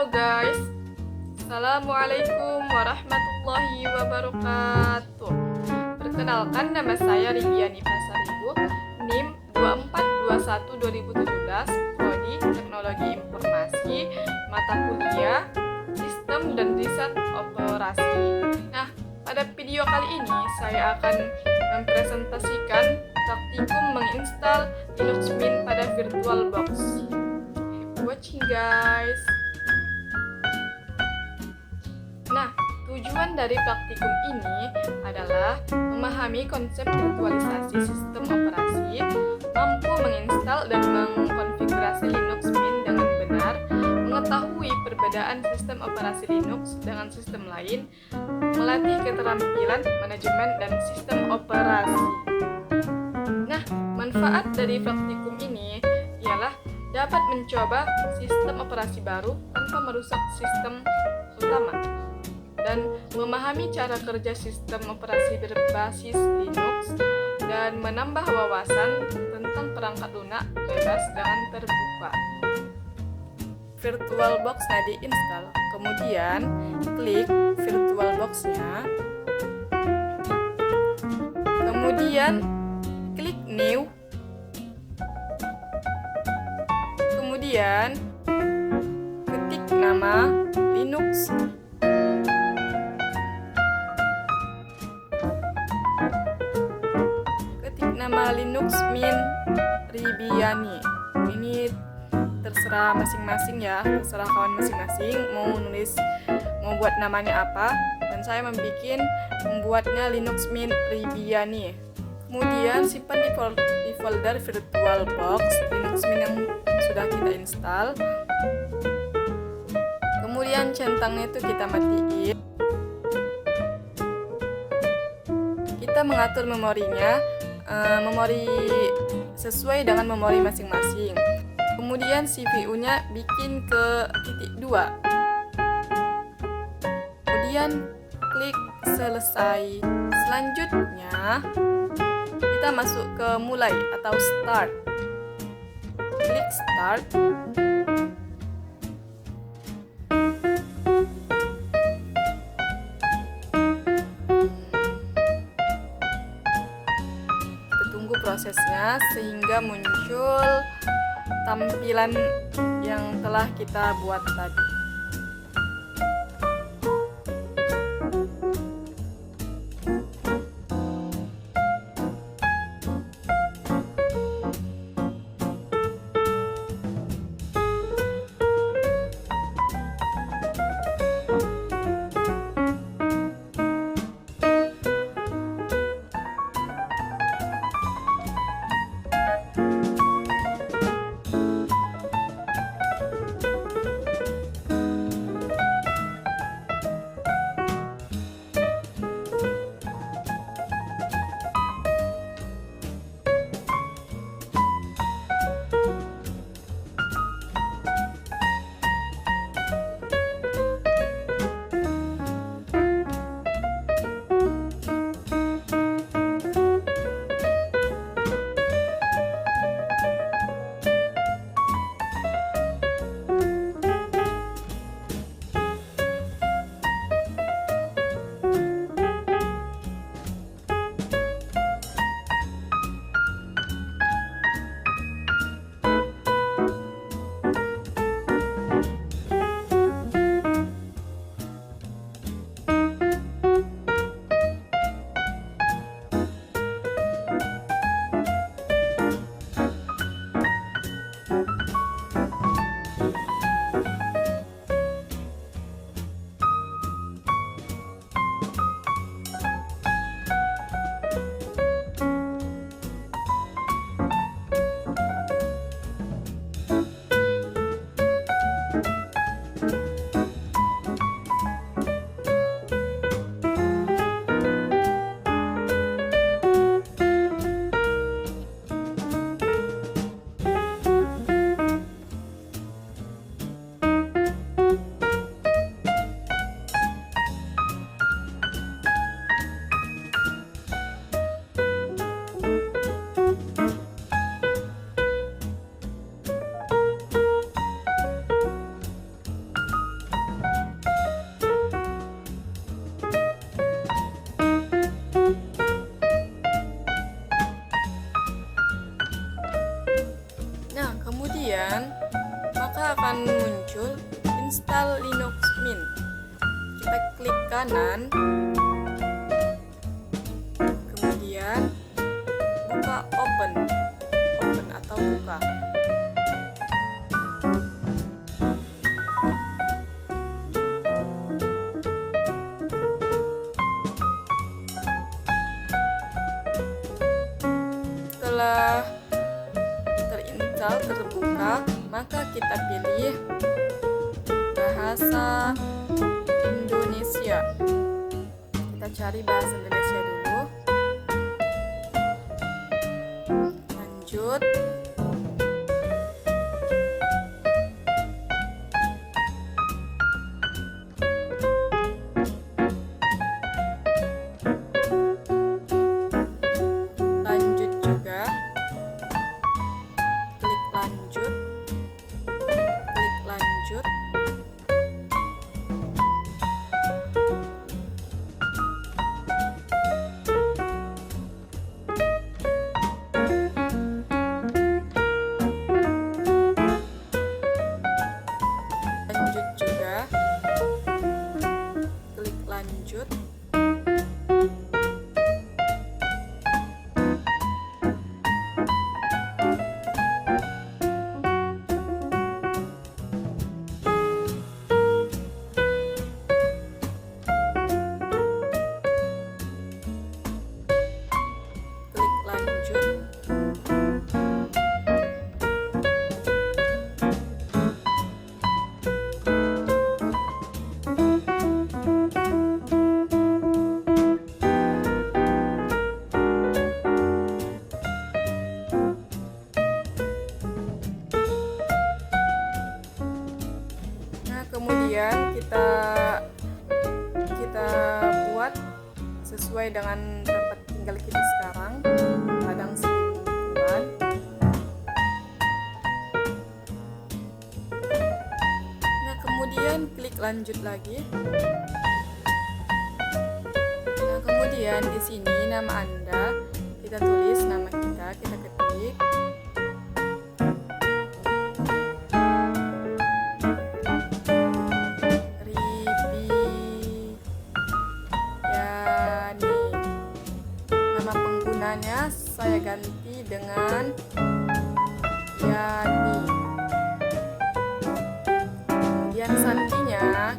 Halo guys, Assalamualaikum warahmatullahi wabarakatuh. Perkenalkan, nama saya Rigiani Pasaribu, NIM 2421-2017, Prodi Teknologi Informasi, mata kuliah Sistem dan Riset Operasi. Nah, pada video kali ini saya akan mempresentasikan praktikum menginstal Linux Mint pada VirtualBox. Happy watching guys. Nah, tujuan dari praktikum ini adalah memahami konsep virtualisasi sistem operasi, mampu menginstal dan mengkonfigurasi Linux Mint dengan benar, mengetahui perbedaan sistem operasi Linux dengan sistem lain, melatih keterampilan manajemen dan sistem operasi. Nah, manfaat dari praktikum ini ialah dapat mencoba sistem operasi baru tanpa merusak sistem utama dan memahami cara kerja sistem operasi berbasis Linux dan menambah wawasan tentang perangkat lunak bebas dan terbuka. VirtualBox-nya diinstal, kemudian klik VirtualBox-nya, kemudian klik New, kemudian ketik nama Linux, Linux Mint Ribiani. Ini terserah masing-masing ya, terserah kawan masing-masing mau buat namanya apa, dan saya membuatnya Linux Mint Ribiani. Kemudian simpan di folder VirtualBox Linux Mint yang sudah kita install. Kemudian centangnya itu kita matiin. Kita mengatur memorinya, memori sesuai dengan memori masing-masing. Kemudian CPU-nya bikin ke titik 2. Kemudian klik selesai. Selanjutnya kita masuk ke mulai atau start. Klik start. Prosesnya sehingga muncul tampilan yang telah kita buat tadi. muncul install Linux Mint. Kita klik kanan, kemudian buka open atau buka. Setelah terinstall terbuka, maka kita pilih bahasa Indonesia. Kita cari bahasa Indonesia dulu. Lanjut. Lanjut juga. Klik lanjut. Klik lanjut. Lanjut juga. Klik lanjut. Klik lanjut. Nah, kemudian kita buat sesuai dengan tempat tinggal kita sekarang, Padang Sidempuan. Nah, kemudian klik lanjut lagi. Nah, kemudian di sini nama Anda, kita tulis nama kita ketik. Nama penggunanya saya ganti dengan Yani. Kemudian sandinya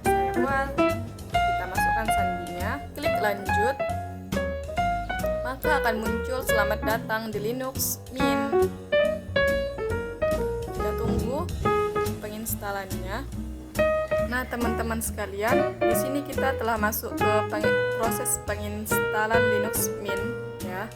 saya buat, kita masukkan sandinya, klik lanjut, maka akan muncul selamat datang di Linux Mint. Kita tunggu penginstalannya. Nah, teman-teman sekalian, di sini kita telah masuk ke proses penginstalan Linux Mint ya.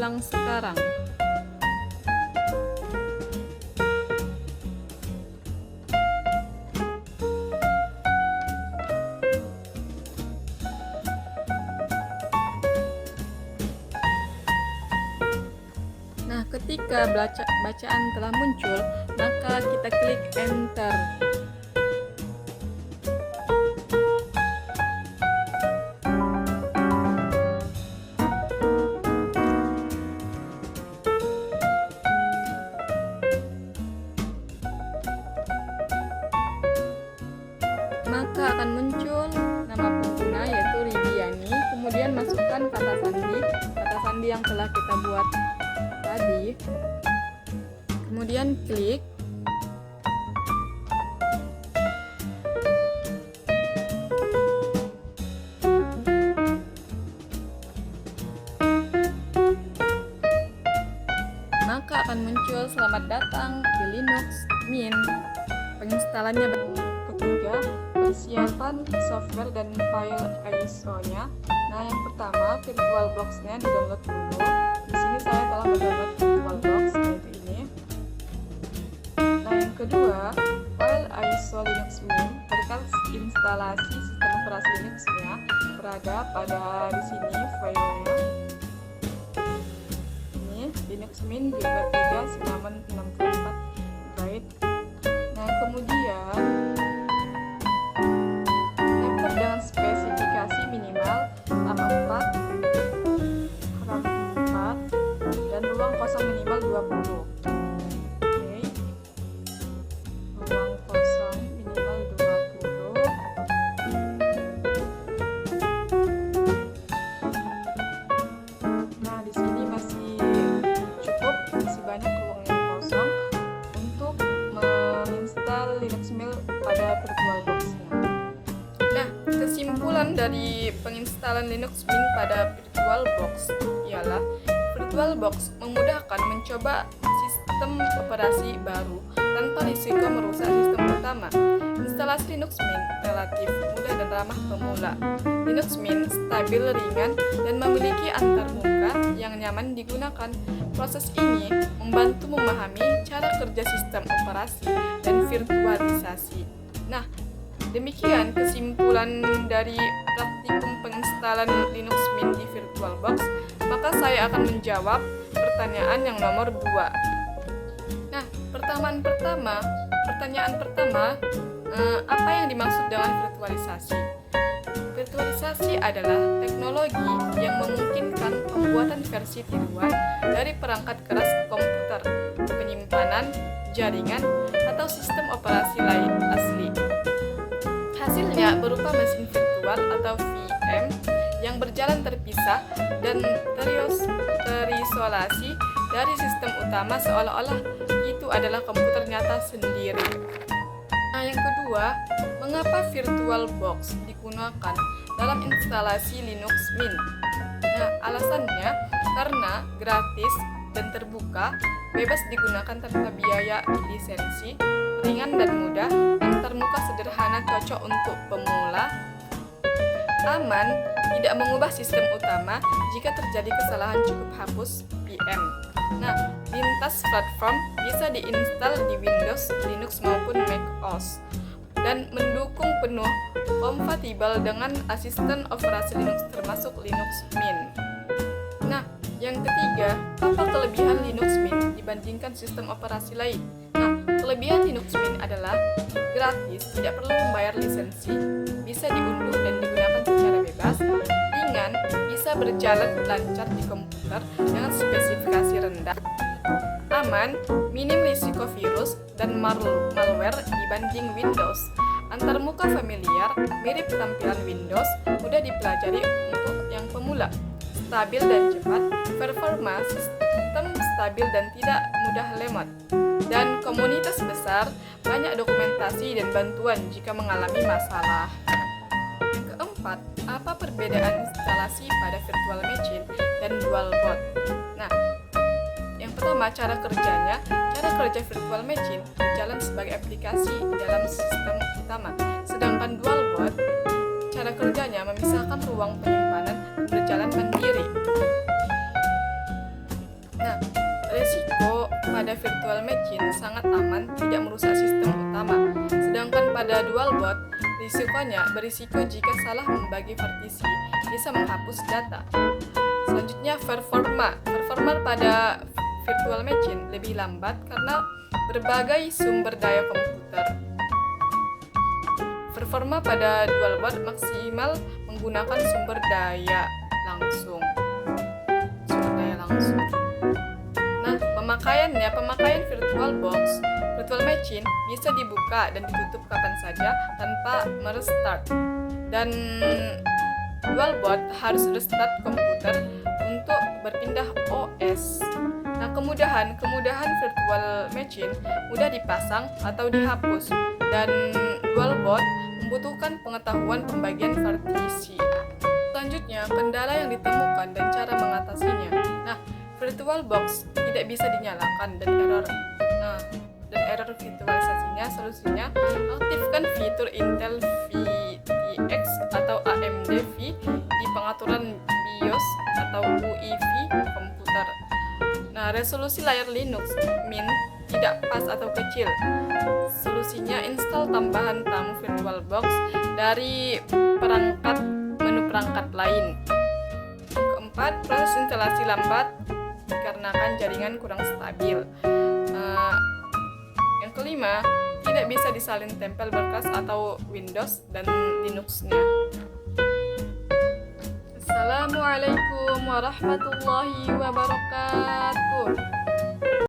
ulang sekarang. Ketika bacaan telah muncul, maka kita klik enter. Maka akan muncul nama pengguna yaitu Ridiani, kemudian masukkan kata sandi yang telah kita buat tadi, kemudian klik. Maka akan muncul selamat datang di Linux Mint. Penginstalannya ketiga, persiapan software dan file ISO-nya. Nah, yang pertama VirtualBox-nya di-download dulu. Di sini saya telah mendownload VirtualBox yaitu ini. Nah, yang kedua, file ISO Linux Mint. Berkas instalasi sistem operasi Linux-nya berada pada di sini filenya. Ini Linux Mint Gilbert 3 Cinnamon 64 byte. Nah, kemudian laptop dengan spesifikasi minimal RAM 4 dan ruang kosong minimal 20. Oke. Ruang kosong minimal 20. Nah, di sini masih cukup, masih banyak ruang yang kosong untuk menginstal Linux Mint pada VirtualBox-nya. Nah, kesimpulan dari penginstalan Linux Mint pada VirtualBox ialah VirtualBox memudahkan mencoba sistem operasi baru tanpa risiko merusak sistem utama. Instalasi Linux Mint relatif mudah dan ramah pemula. Linux Mint stabil, ringan, dan memiliki antarmuka yang nyaman digunakan. Proses ini membantu memahami cara kerja sistem operasi dan virtualisasi. Nah, demikian kesimpulan dari praktikum penginstalan Linux Mint di VirtualBox. Maka saya akan menjawab pertanyaan yang nomor 2. Nah, pertanyaan pertama, apa yang dimaksud dengan virtualisasi? Virtualisasi adalah teknologi yang memungkinkan pembuatan versi tiruan dari perangkat keras komputer, penyimpanan, jaringan, atau sistem operasi lain asli. Hasilnya berupa mesin virtual atau VM yang berjalan terpisah dan terisolasi dari sistem utama seolah-olah itu adalah komputer nyata sendiri. Nah, yang kedua, mengapa VirtualBox digunakan dalam instalasi Linux Mint? Nah, alasannya karena gratis dan terbuka, bebas digunakan tanpa biaya lisensi, ringan dan mudah, antarmuka sederhana, cocok untuk pemula, aman, tidak mengubah sistem utama, jika terjadi kesalahan cukup hapus VM. Nah, lintas platform bisa diinstal di Windows, Linux maupun macOS dan mendukung penuh kompatibel dengan asisten operasi Linux termasuk Linux Mint. Nah, yang ketiga, apa kelebihan Linux Mint dibandingkan sistem operasi lain? Nah, kelebihan Linux Mint adalah gratis, tidak perlu membayar lisensi, bisa diunduh dan digunakan secara bebas, ringan, bisa berjalan lancar di komputer dengan spesifikasi rendah, aman, minim risiko virus dan malware dibanding Windows, antarmuka familiar, mirip tampilan Windows, mudah dipelajari untuk yang pemula, stabil dan cepat, performa sistem stabil dan tidak mudah lemot, dan komunitas besar, banyak dokumentasi dan bantuan jika mengalami masalah. Yang keempat, apa perbedaan instalasi pada virtual machine dan dual boot? Nah, yang pertama, cara kerjanya. Cara kerja virtual machine berjalan sebagai aplikasi dalam sistem utama, sedangkan dual boot cara kerjanya memisahkan ruang penyimpanan dan berjalan mandiri. Nah, risiko pada virtual machine sangat aman, tidak merusak sistem utama, sedangkan pada dual boot risikonya berisiko jika salah membagi partisi, bisa menghapus data. Selanjutnya, performa pada virtual machine lebih lambat karena berbagai sumber daya komputer. Performa pada dualboard maksimal menggunakan sumber daya langsung. Nah, pemakaian virtual machine bisa dibuka dan ditutup kapan saja tanpa merestart. Dan dualboard harus restart komputer untuk berpindah OS. Nah, kemudahan virtual machine mudah dipasang atau dihapus, dan dualboard membutuhkan pengetahuan pembagian partisi. Selanjutnya, kendala yang ditemukan dan cara mengatasinya. Nah, VirtualBox tidak bisa dinyalakan dan error virtualisasinya. Solusinya, aktifkan fitur Intel VTX atau AMD V di pengaturan BIOS atau UEFI komputer. Nah, resolusi layar Linux Mint tidak pas atau kecil. Solusinya, install tambahan tamu VirtualBox dari menu perangkat lain. Yang keempat, proses instalasi lambat dikarenakan jaringan kurang stabil. Yang kelima, tidak bisa disalin tempel berkas atau Windows dan Linux-nya. Assalamualaikum warahmatullahi wabarakatuh.